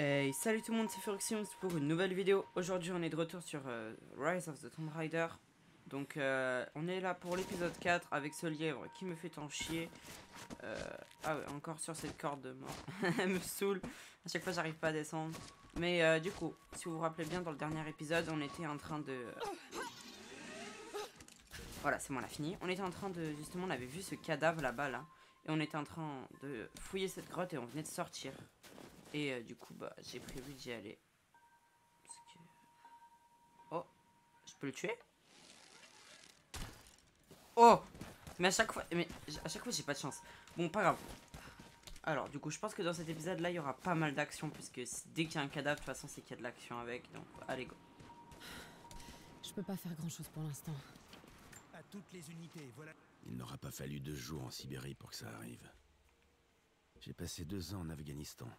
Hey, salut tout le monde, c'est Furuxium pour une nouvelle vidéo. Aujourd'hui on est de retour sur Rise of the Tomb Raider. Donc on est là pour l'épisode 4 avec ce lièvre qui me fait tant chier. Ah ouais, encore sur cette corde de mort. Elle me saoule. À chaque fois j'arrive pas à descendre. Mais du coup, si vous vous rappelez bien, dans le dernier épisode on était en train de... Voilà, c'est bon, on l'a fini. On était en train de... Justement, on avait vu ce cadavre là-bas là. Et on était en train de fouiller cette grotte et on venait de sortir. Et du coup, bah, j'ai prévu d'y aller. Parce que... Oh, je peux le tuer? Oh! Mais à chaque fois, j'ai pas de chance. Bon, pas grave. Alors, du coup, je pense que dans cet épisode-là, il y aura pas mal d'action. Puisque dès qu'il y a un cadavre, de toute façon, c'est qu'il y a de l'action avec. Donc, allez, go. Je peux pas faire grand-chose pour l'instant. À toutes les unités, voilà. Il n'aura pas fallu 2 jours en Sibérie pour que ça arrive. J'ai passé 2 ans en Afghanistan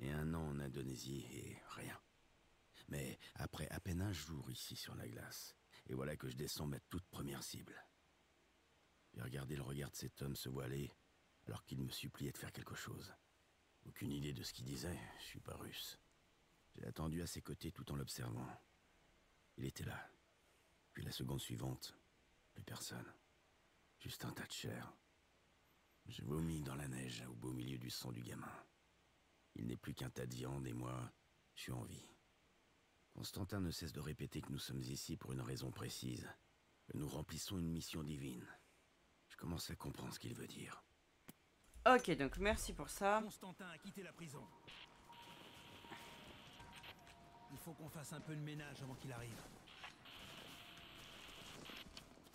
et 1 an en Indonésie et rien. Mais après à peine 1 jour ici sur la glace, et voilà que je descends ma toute première cible. J'ai regardé le regard de cet homme se voiler alors qu'il me suppliait de faire quelque chose. Aucune idée de ce qu'il disait, je suis pas russe. J'ai attendu à ses côtés tout en l'observant. Il était là. Puis la seconde suivante, plus personne. Juste un tas de chair. Je vomis dans la neige au beau milieu du sang du gamin. Il n'est plus qu'un tas de viande et moi, je suis en vie. Constantin ne cesse de répéter que nous sommes ici pour une raison précise, que nous remplissons une mission divine. Je commence à comprendre ce qu'il veut dire. Ok, donc merci pour ça. Constantin a quitté la prison. Il faut qu'on fasse un peu de ménage avant qu'il arrive.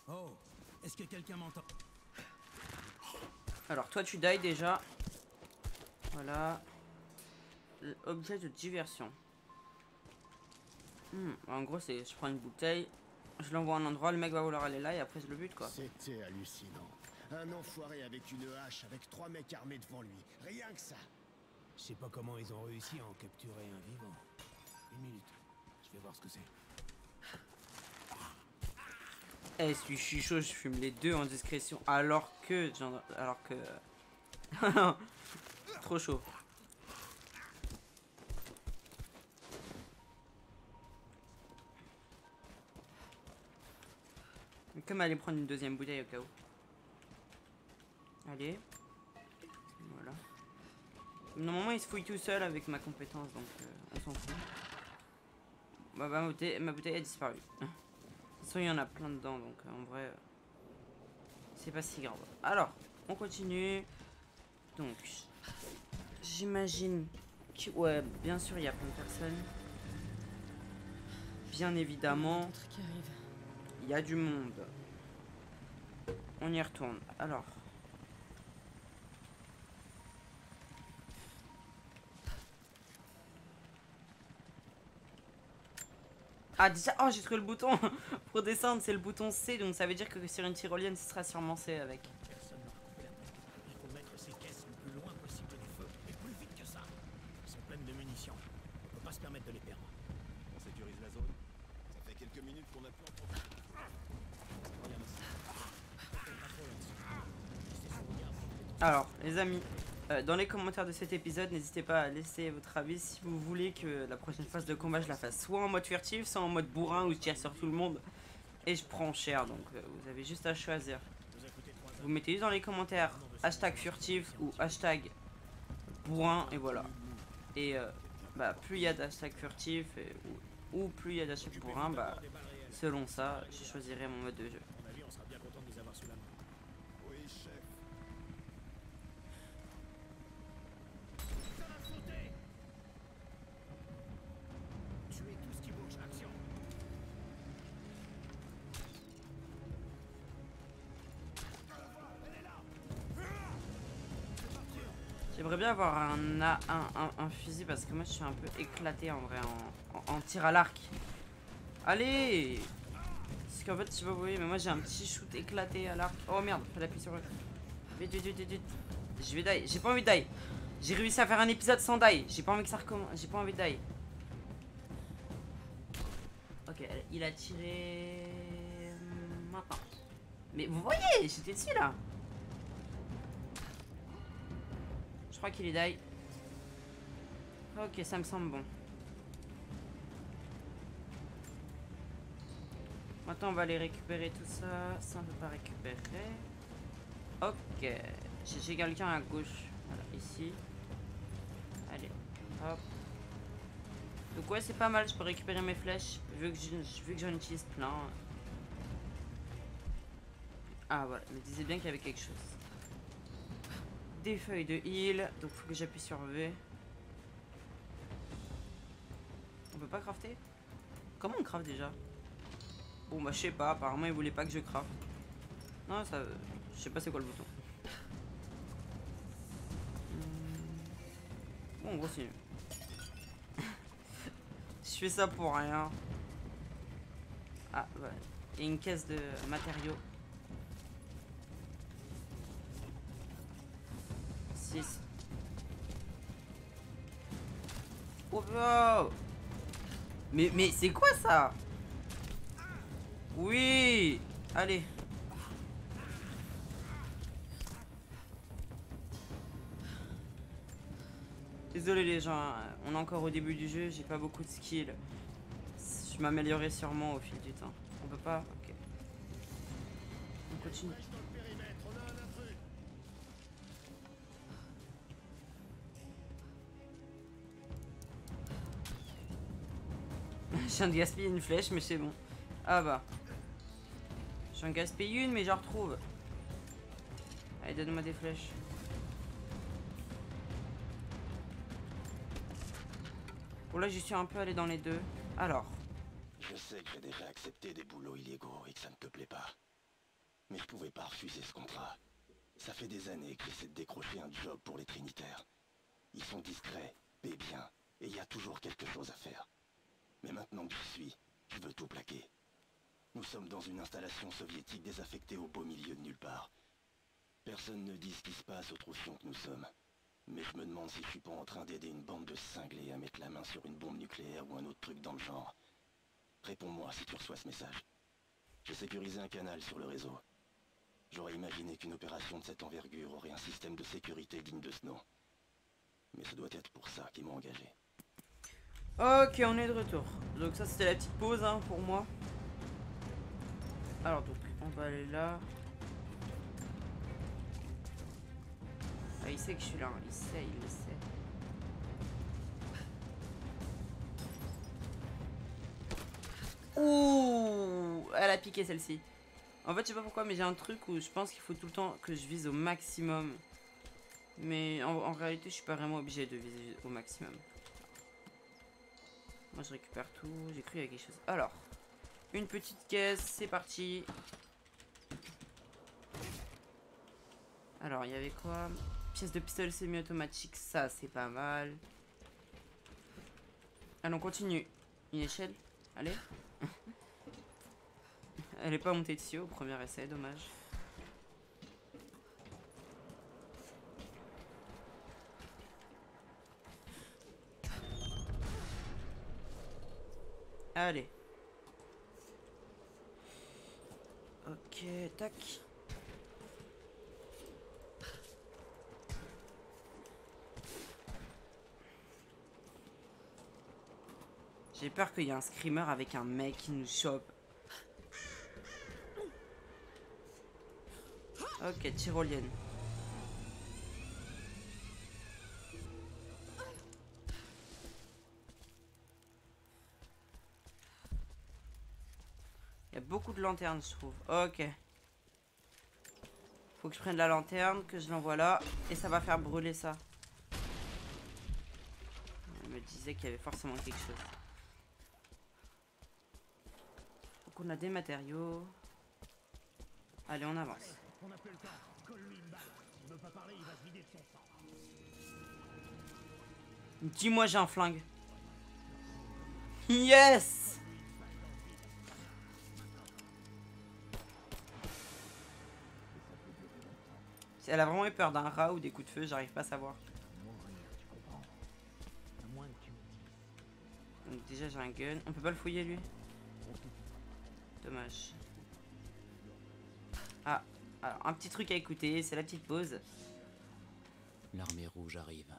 Oh, est-ce que quelqu'un m'entend? Alors, toi, tu die déjà. Voilà. Objet de diversion. En gros, c'est je prends une bouteille, je l'envoie à un endroit, le mec va vouloir aller là et après je le bute quoi. C'était hallucinant. Un enfoiré avec une hache, avec 3 mecs armés devant lui. Rien que ça. Je sais pas comment ils ont réussi à en capturer un vivant. Une minute, je vais voir ce que c'est. Eh, je suis chaud, je fume les deux en discrétion alors que... Trop chaud. Comme aller prendre une deuxième bouteille au cas où. Allez. Voilà. Normalement il se fouille tout seul avec ma compétence donc on s'en fout. Bah, ma bouteille a disparu. De toute façon il y en a plein dedans donc en vrai c'est pas si grave. Alors on continue. Donc j'imagine que ouais bien sûr il y a plein de personnes. Bien évidemment. Qui arrive. Il y a du monde. On y retourne. Alors. Ah déjà, oh j'ai trouvé le bouton pour descendre, c'est le bouton C, donc ça veut dire que sur une tyrolienne ce sera sûrement C avec. Personne n'a recouvert. Il faut mettre ces caisses le plus loin possible du feu, et plus vite que ça. Elles sont pleines de munitions. On peut pas se permettre de les perdre. On sécurise la zone. Ça fait quelques minutes qu'on a pu en prendre. Regarde ici. Faites pas trop là-dessus. Restez sur vos gardes. Alors les amis, dans les commentaires de cet épisode, n'hésitez pas à laisser votre avis si vous voulez que la prochaine phase de combat je la fasse soit en mode furtif, soit en mode bourrin où je tire sur tout le monde et je prends cher, donc vous avez juste à choisir. Vous écoutez 3 heures. Vous mettez juste dans les commentaires hashtag furtif ou hashtag bourrin et voilà. Et bah plus il y a d'hashtag furtif ou plus il y a d'hashtag bourrin, bah selon ça je choisirai mon mode de jeu. À mon avis, on sera bien content de les avoir sous la main. Oui, chef. Ça va sauter. Tuez tout ce qui bouge. Action. J'aimerais bien avoir un fusil parce que moi je suis un peu éclaté en vrai en tir à l'arc. Allez! Parce qu'en fait, je sais pas vous voyez, mais moi j'ai un petit shoot éclaté à l'arc. Oh merde, fallait appuyer sur le. Vite, vite, vite, vite, vite. Je vais die, j'ai pas envie de die. J'ai réussi à faire un épisode sans die. J'ai pas envie que ça recommence, j'ai pas envie de die. Ok, il a tiré. Maintenant. Mais vous voyez, j'étais dessus là. Je crois qu'il est die. Ok, ça me semble bon. Maintenant, on va aller récupérer tout ça. Ça, on peut pas récupérer. Ok. J'ai quelqu'un à gauche. Voilà, ici. Allez, hop. Donc ouais, c'est pas mal. Je peux récupérer mes flèches. Vu que j'en utilise plein. Ah voilà, je me disais bien qu'il y avait quelque chose. Des feuilles de heal. Donc faut que j'appuie sur V. On peut pas crafter? Comment on craft déjà? Bon bah je sais pas, apparemment il voulait pas que je craft. Non ça... Je sais pas c'est quoi le bouton. Bon on continue. Je fais ça pour rien. Ah ouais. Et une caisse de matériaux. 6. Oh wow. Mais c'est quoi ça? Oui. Allez. Désolé les gens, on est encore au début du jeu, j'ai pas beaucoup de skills. Je m'améliorerai sûrement au fil du temps. On peut pas? Ok. On continue. Je viens de gaspiller une flèche, mais c'est bon. Ah bah. J'en gaspille une, mais j'en retrouve. Allez, donne-moi des flèches. Bon, là, j'y suis un peu allé dans les deux. Alors. Je sais que j'ai déjà accepté des boulots illégaux et que ça ne te plaît pas. Mais je pouvais pas refuser ce contrat. Ça fait des années que j'essaie de décrocher un job pour les Trinitaires. Ils sont discrets, paient bien, et il y a toujours quelque chose à faire. Mais maintenant que j'y suis, je veux tout plaquer. Nous sommes dans une installation soviétique désaffectée au beau milieu de nulle part. Personne ne dit ce qui se passe au troufion que nous sommes. Mais je me demande si je suis pas en train d'aider une bande de cinglés à mettre la main sur une bombe nucléaire ou un autre truc dans le genre. Réponds-moi si tu reçois ce message. J'ai sécurisé un canal sur le réseau. J'aurais imaginé qu'une opération de cette envergure aurait un système de sécurité digne de ce nom. Mais ce doit être pour ça qu'ils m'ont engagé. Ok, on est de retour. Donc ça, c'était la petite pause hein, pour moi. Alors donc, on va aller là. Ah, il sait que je suis là, hein. Il sait, il le sait. Ouh, elle a piqué celle-ci. En fait, je sais pas pourquoi, mais j'ai un truc où je pense qu'il faut tout le temps que je vise au maximum. Mais en réalité, je suis pas vraiment obligé de viser au maximum. Moi, je récupère tout. J'ai cru qu'il y avait quelque chose. Alors, une petite caisse, c'est parti. Alors, il y avait quoi? Pièce de pistolet semi-automatique, ça, c'est pas mal. Allons, on continue. Une échelle. Allez. Elle est pas montée dessus au premier essai, dommage. Allez. Ok, tac. J'ai peur qu'il y ait un screamer avec un mec qui nous chope. Ok, tyrolienne. Il y a beaucoup de lanternes, je trouve. Ok. Faut que je prenne la lanterne, que je l'envoie là. Et ça va faire brûler ça. Elle me disait qu'il y avait forcément quelque chose. Donc on a des matériaux. Allez, on avance. On n'a plus le temps. Colle-lui une balle. Il veut pas parler, il va se vider de son sang. Dis-moi, j'ai un flingue. Yes! Elle a vraiment eu peur d'un rat ou des coups de feu, j'arrive pas à savoir. Donc déjà j'ai un gun. On peut pas le fouiller lui? Dommage. Ah, alors un petit truc à écouter, c'est la petite pause. L'armée rouge arrive.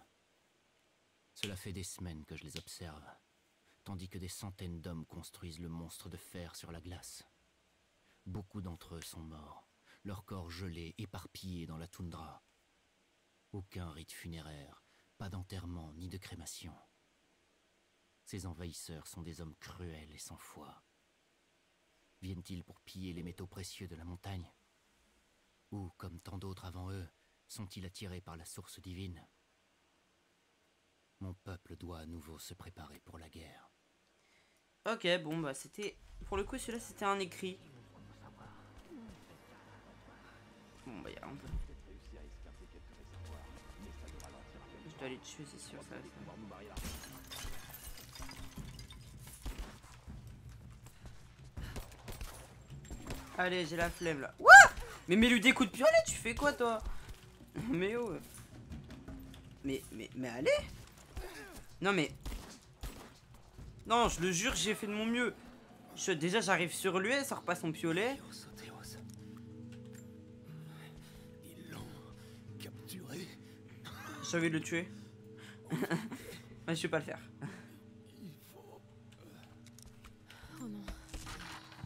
Cela fait des semaines que je les observe, tandis que des centaines d'hommes construisent le monstre de fer sur la glace. Beaucoup d'entre eux sont morts, leurs corps gelés, éparpillés dans la toundra. Aucun rite funéraire, pas d'enterrement ni de crémation. Ces envahisseurs sont des hommes cruels et sans foi. Viennent-ils pour piller les métaux précieux de la montagne? Ou, comme tant d'autres avant eux, sont-ils attirés par la source divine? Mon peuple doit à nouveau se préparer pour la guerre. Ok, bon bah c'était... Pour le coup celui-là c'était un écrit. Bon bah y'a un peu... Je dois les tuer c'est sûr ça va être... Allez j'ai la flemme là. Ouah, mais mets-lui des coups de piolet, tu fais quoi toi? Mais oh. Mais allez. Non mais... Non, je le jure, j'ai fait de mon mieux. Déjà, j'arrive sur lui, elle sort pas son piolet. Ils l'ont capturé. J'ai envie de le tuer. Mais je vais pas le faire. Oh non.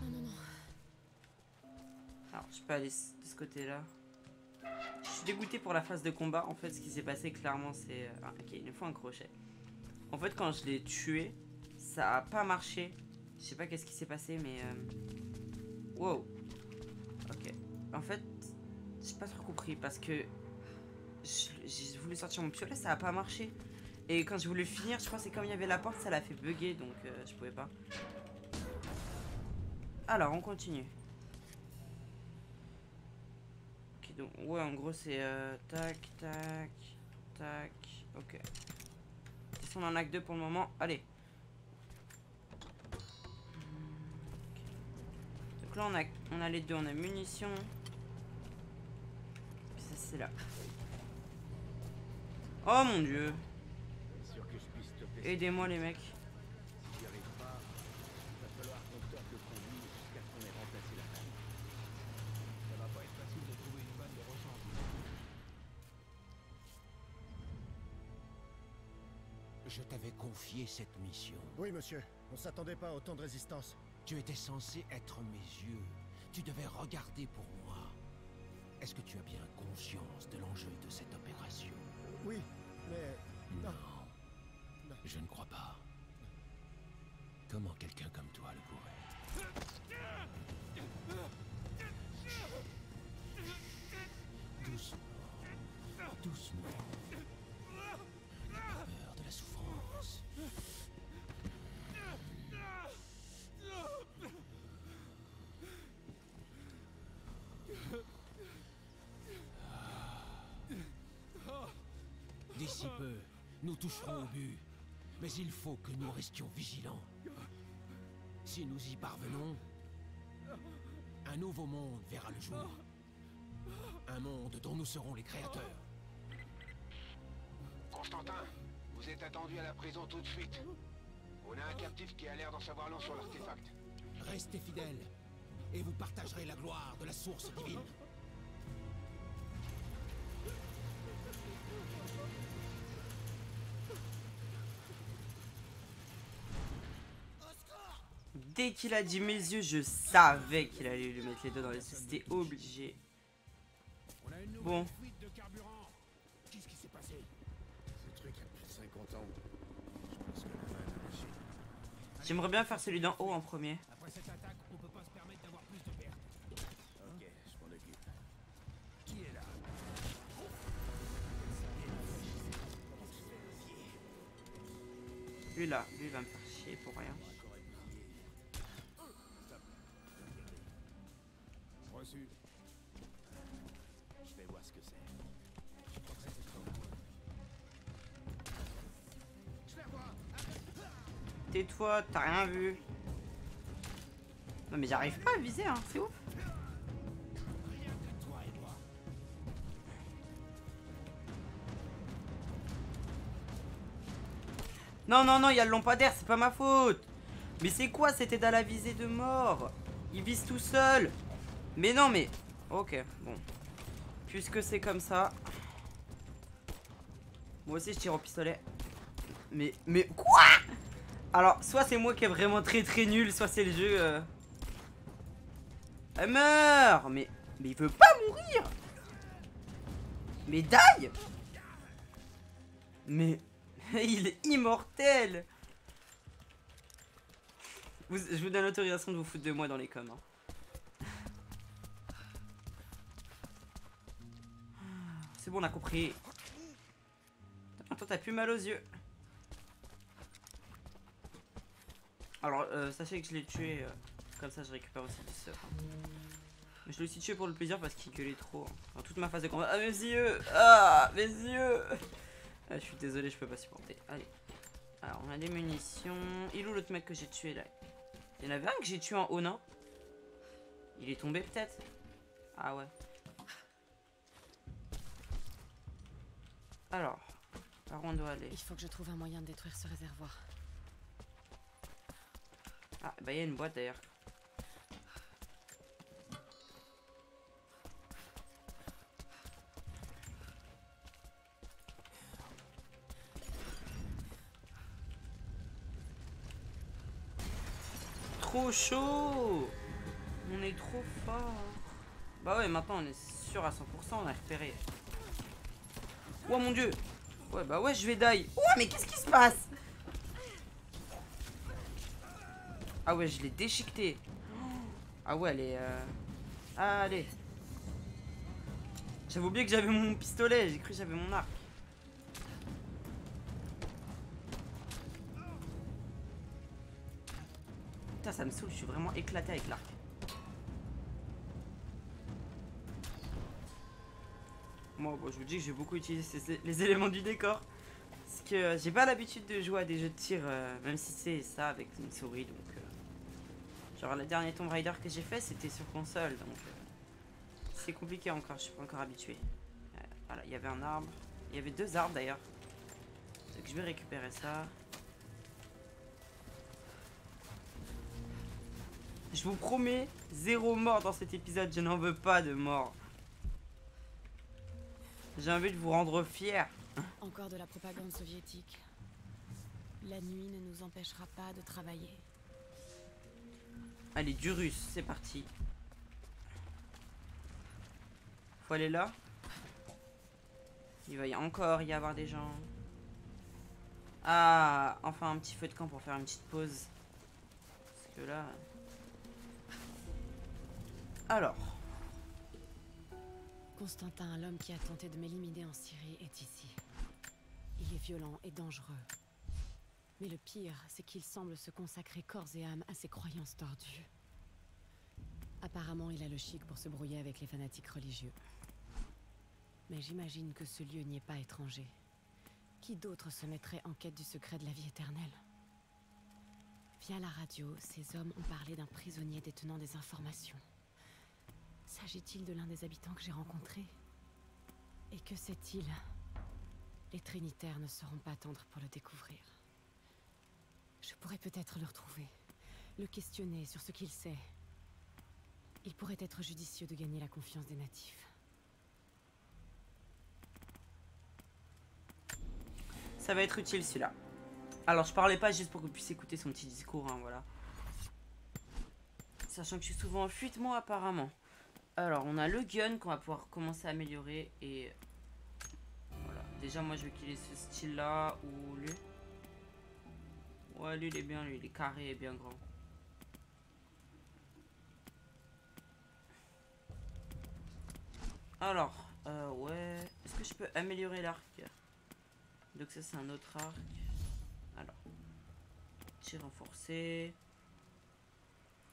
Non, non, non. Alors, je peux aller de ce côté-là. Je suis dégoûté pour la phase de combat. En fait, ce qui s'est passé, clairement, c'est... Ah, ok, il nous faut un crochet. En fait, quand je l'ai tué, ça a pas marché. Je sais pas qu'est-ce qui s'est passé, mais... Wow. Ok. En fait, j'ai pas trop compris, parce que... J'ai voulu sortir mon piolet, ça a pas marché. Et quand j'ai voulu finir, je crois que c'est comme il y avait la porte, ça l'a fait bugger, donc je pouvais pas. Alors, on continue. Ok, donc, ouais, en gros, c'est tac, tac, tac, ok. On en a que 2 pour le moment, allez. Donc là, on a les 2, on a munitions. Puis ça, c'est là. Oh mon dieu. Aidez-moi les mecs. Si j'y arrive pas, il va falloir qu'on torque le conduit jusqu'à ce qu'on ait remplacé la faille. Ça va pas être facile de trouver une vanne de rechange. Je t'avais confié cette mission. Oui, monsieur. On s'attendait pas à autant de résistance. Tu étais censé être mes yeux. Tu devais regarder pour moi. Est-ce que tu as bien conscience de l'enjeu de cette opération? Oui, mais... Non. Je ne crois pas. Comment quelqu'un comme toi le pourrait? Doucement. Doucement. N'aie pas peur de la souffrance. D'ici peu, nous toucherons au but. Mais il faut que nous restions vigilants. Si nous y parvenons, un nouveau monde verra le jour. Un monde dont nous serons les créateurs. Constantin, vous êtes attendu à la prison tout de suite. On a un captif qui a l'air d'en savoir long sur l'artefact. Restez fidèles, et vous partagerez la gloire de la source divine. Dès qu'il a dit mes yeux, je savais qu'il allait lui mettre les deux dans les yeux. C'était obligé. Bon. Qu'est-ce qui s'est passé? Ce truc a plus de 50 ans. Je pense que la vanne a lâché. J'aimerais bien faire celui d'en haut en premier. Après cette attaque, on peut pas se permettre d'avoir plus de pertes. Ok, je m'en occupe. Qui est là? Lui là, lui il va me faire chier pour rien. Reçu. Je vais voir ce que c'est. Tais-toi, t'as rien vu. Non mais j'arrive pas à viser, hein, c'est ouf. Non, non, non, il y a le lampadaire, c'est pas ma faute. Mais c'est quoi cette aide à la visée de mort? Il vise tout seul. Mais non, mais... Ok, bon. Puisque c'est comme ça. Moi aussi, je tire au pistolet. Mais quoi? Alors, soit c'est moi qui est vraiment très nul, soit c'est le jeu. Elle meurt. Mais il veut pas mourir. Mais die. Mais il est immortel. Je vous donne l'autorisation de vous foutre de moi dans les coms. Hein. C'est bon, on a compris. Toi, t'as plus mal aux yeux. Alors, sachez que je l'ai tué. Comme ça, je récupère aussi du stuff. Hein. Mais je l'ai aussi tué pour le plaisir parce qu'il gueulait trop. Hein. Dans toute ma phase de combat. Ah, mes yeux! Ah, mes yeux! Ah, je suis désolé, je peux pas supporter. Allez. Alors, on a des munitions. Il est où l'autre mec que j'ai tué là? Il y en avait un que j'ai tué en haut, non? Il est tombé peut-être? Ah ouais. Alors, par où on doit aller? Il faut que je trouve un moyen de détruire ce réservoir. Ah, bah il y a une boîte d'ailleurs. Trop chaud! On est trop fort. Bah ouais, maintenant on est sûr à 100%, on a repéré. Oh mon dieu! Ouais, bah ouais, je vais die. Oh, mais qu'est-ce qui se passe? Ah ouais, je l'ai déchiqueté. Ah ouais, elle est... Allez. J'avais oublié que j'avais mon pistolet, j'ai cru que j'avais mon arc. Putain, ça me saoule, je suis vraiment éclaté avec l'arc. Moi, bon, je vous dis que j'ai beaucoup utilisé les éléments du décor. Parce que j'ai pas l'habitude de jouer à des jeux de tir, même si c'est ça avec une souris. Donc, genre, le dernier Tomb Raider que j'ai fait, c'était sur console. Donc, c'est compliqué encore, je suis pas encore habitué. Voilà, il y avait un arbre. Il y avait 2 arbres d'ailleurs. Donc, je vais récupérer ça. Je vous promets, 0 mort dans cet épisode. Je n'en veux pas de mort. J'ai envie de vous rendre fiers. Encore de la propagande soviétique. La nuit ne nous empêchera pas de travailler. Allez, du russe, c'est parti. Faut aller là. Il va encore y avoir des gens. Ah, enfin un petit feu de camp pour faire une petite pause. Parce que là... Alors... Constantin, l'homme qui a tenté de m'éliminer en Syrie, est ici. Il est violent et dangereux. Mais le pire, c'est qu'il semble se consacrer corps et âme à ses croyances tordues. Apparemment, il a le chic pour se brouiller avec les fanatiques religieux. Mais j'imagine que ce lieu n'y est pas étranger. Qui d'autre se mettrait en quête du secret de la vie éternelle? Via la radio, ces hommes ont parlé d'un prisonnier détenant des informations. S'agit-il de l'un des habitants que j'ai rencontré? Et que sait-il? Les Trinitaires ne seront pas tendres pour le découvrir. Je pourrais peut-être le retrouver, le questionner sur ce qu'il sait. Il pourrait être judicieux de gagner la confiance des natifs. Ça va être utile celui-là. Alors je parlais pas juste pour que vous puissiez écouter son petit discours, hein, voilà. Sachant que je suis souvent en fuite moi apparemment. Alors on a le gun qu'on va pouvoir commencer à améliorer et... Voilà. Déjà moi je vais killer ce style là ou lui. Ouais lui il est bien, lui il est carré et bien grand. Alors, ouais... Est-ce que je peux améliorer l'arc? Donc ça c'est un autre arc. Alors, tir renforcé.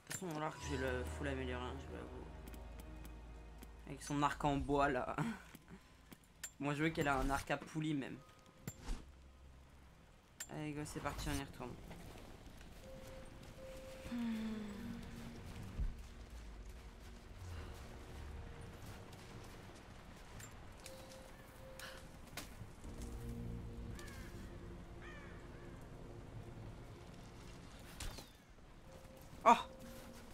De toute façon mon arc je vais le full améliorer, hein, je vais l'avouer. Avec son arc en bois là. Moi je veux qu'elle a un arc à poulie même. Allez go, c'est parti, on y retourne. Oh,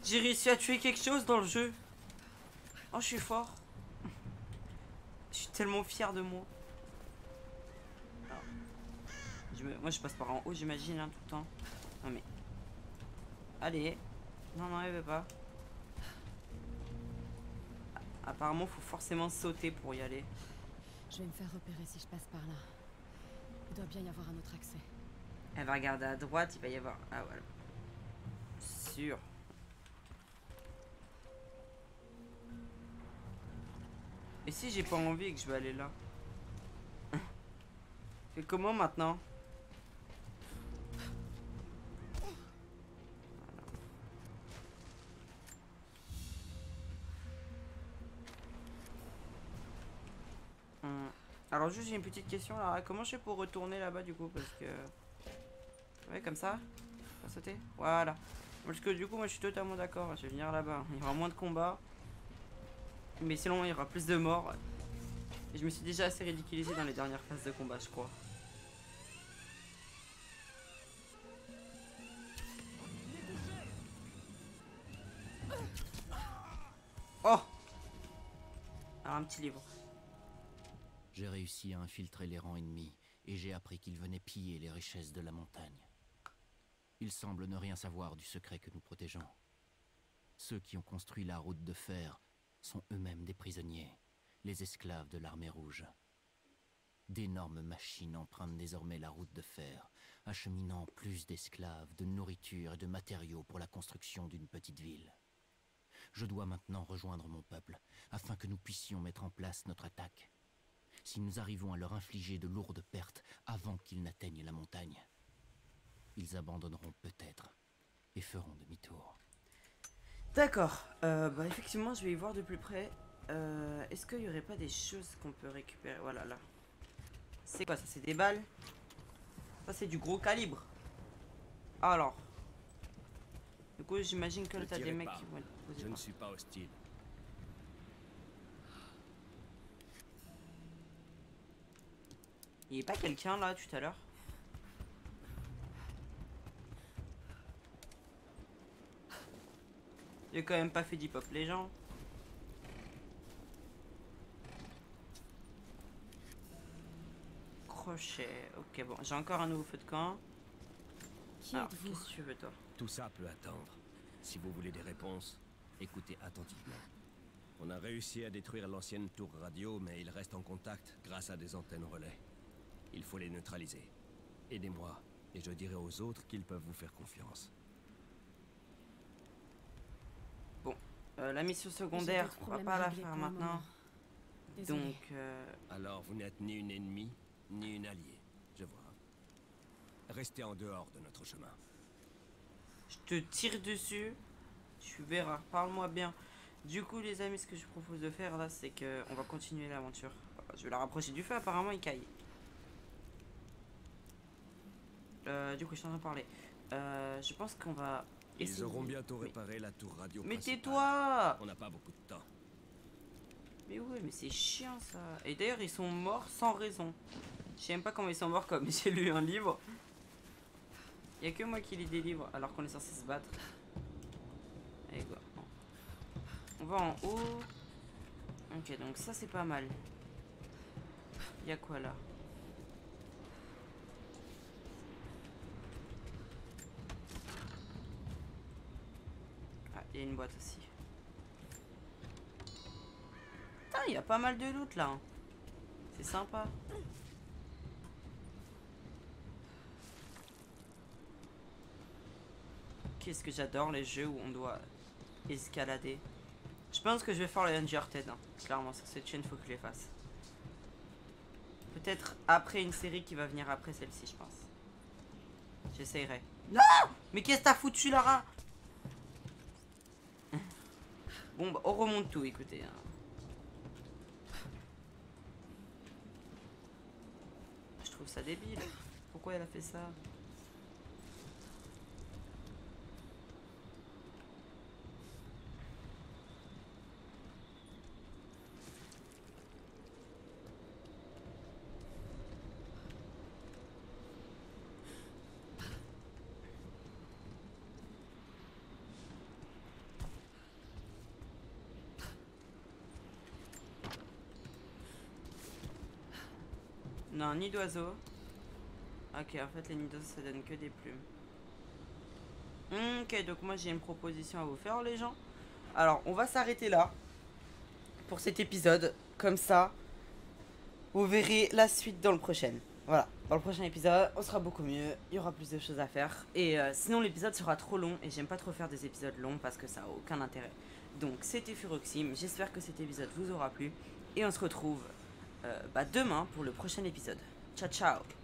j'ai réussi à tuer quelque chose dans le jeu. Oh, je suis fort. Je suis tellement fier de moi. Alors, je Moi je passe par en haut j'imagine hein, tout le temps. Non mais... Allez. Non, non, elle veut pas. Apparemment faut forcément sauter pour y aller. Je vais me faire repérer si je passe par là. Il doit bien y avoir un autre accès. Elle va regarder à droite, il va y avoir... Ah voilà. Sûr. Et si j'ai pas envie et que je vais aller là? Fais comment maintenant? Alors juste j'ai une petite question là, comment je fais pour retourner là-bas du coup parce que... Ouais comme ça? On va sauter? Voilà. Parce que du coup moi je suis totalement d'accord, je vais venir là-bas. Il y aura moins de combats. Mais sinon il y aura plus de morts. Et je me suis déjà assez ridiculisé dans les dernières phases de combat je crois. Oh! Alors un petit livre. J'ai réussi à infiltrer les rangs ennemis, et j'ai appris qu'ils venaient piller les richesses de la montagne. Ils semblent ne rien savoir du secret que nous protégeons. Ceux qui ont construit la route de fer sont eux-mêmes des prisonniers, les esclaves de l'armée rouge. D'énormes machines empruntent désormais la route de fer, acheminant plus d'esclaves, de nourriture et de matériaux pour la construction d'une petite ville. Je dois maintenant rejoindre mon peuple, afin que nous puissions mettre en place notre attaque. Si nous arrivons à leur infliger de lourdes pertes avant qu'ils n'atteignent la montagne, ils abandonneront peut-être et feront demi-tour. D'accord, bah effectivement je vais y voir de plus près. Est-ce qu'il n'y aurait pas des choses qu'on peut récupérer? Voilà là. C'est quoi ça? C'est des balles? Ça c'est du gros calibre. Alors. Du coup j'imagine que là t'as des mecs qui vont être posés. Je ne suis pas hostile. Il n'y a pas quelqu'un là tout à l'heure? J'ai quand même pas fait d'hip-hop les gens. Crochet. Ok bon, j'ai encore un nouveau feu de camp. Alors, qu'est-ce que tu veux toi? Tout ça peut attendre. Si vous voulez des réponses, écoutez attentivement. On a réussi à détruire l'ancienne tour radio, mais il reste en contact grâce à des antennes relais. Il faut les neutraliser. Aidez-moi, et je dirai aux autres qu'ils peuvent vous faire confiance. Bon, la mission secondaire, on va pas la faire maintenant. Donc, Alors vous n'êtes ni une ennemie, ni une alliée, je vois. Restez en dehors de notre chemin. je te tire dessus. Tu verras, parle-moi bien. Du coup, les amis, ce que je propose de faire là, c'est que on va continuer l'aventure. Je vais la rapprocher du feu, apparemment il caille. Du coup, je suis en train de parler. Je pense qu'on va essayer... Ils auront bientôt réparé la tour radio. Mais principale. tais-toi! On n'a pas beaucoup de temps. Mais ouais, mais c'est chiant ça. Et d'ailleurs, ils sont morts sans raison. Je sais même pas comment ils sont morts, comme j'ai lu un livre. Il y a que moi qui lis des livres alors qu'on est censé se battre. Allez, quoi. On va en haut. Ok, donc ça c'est pas mal. Il y a quoi là? Ah, il y a une boîte aussi. Putain, il y a pas mal de loot là. C'est sympa. Qu'est-ce que j'adore les jeux où on doit escalader. Je pense que je vais faire les Uncharted. Hein. Clairement, sur cette chaîne, faut que je les fasse. Peut-être après une série qui va venir après celle-ci, je pense. J'essayerai. Non! Mais qu'est-ce que t'as foutu, Lara? Bon, bah, on remonte tout, écoutez. Hein. Je trouve ça débile. Pourquoi elle a fait ça? Non, ni d'oiseau. Ok, en fait, les nidos, ça donne que des plumes. Ok, donc moi, j'ai une proposition à vous faire, les gens. Alors, on va s'arrêter là pour cet épisode. Comme ça, vous verrez la suite dans le prochain. Voilà, dans le prochain épisode, on sera beaucoup mieux. Il y aura plus de choses à faire. Et sinon, l'épisode sera trop long. Et j'aime pas trop faire des épisodes longs parce que ça a aucun intérêt. Donc, c'était Furoxime. J'espère que cet épisode vous aura plu. Et on se retrouve demain pour le prochain épisode. Ciao, ciao!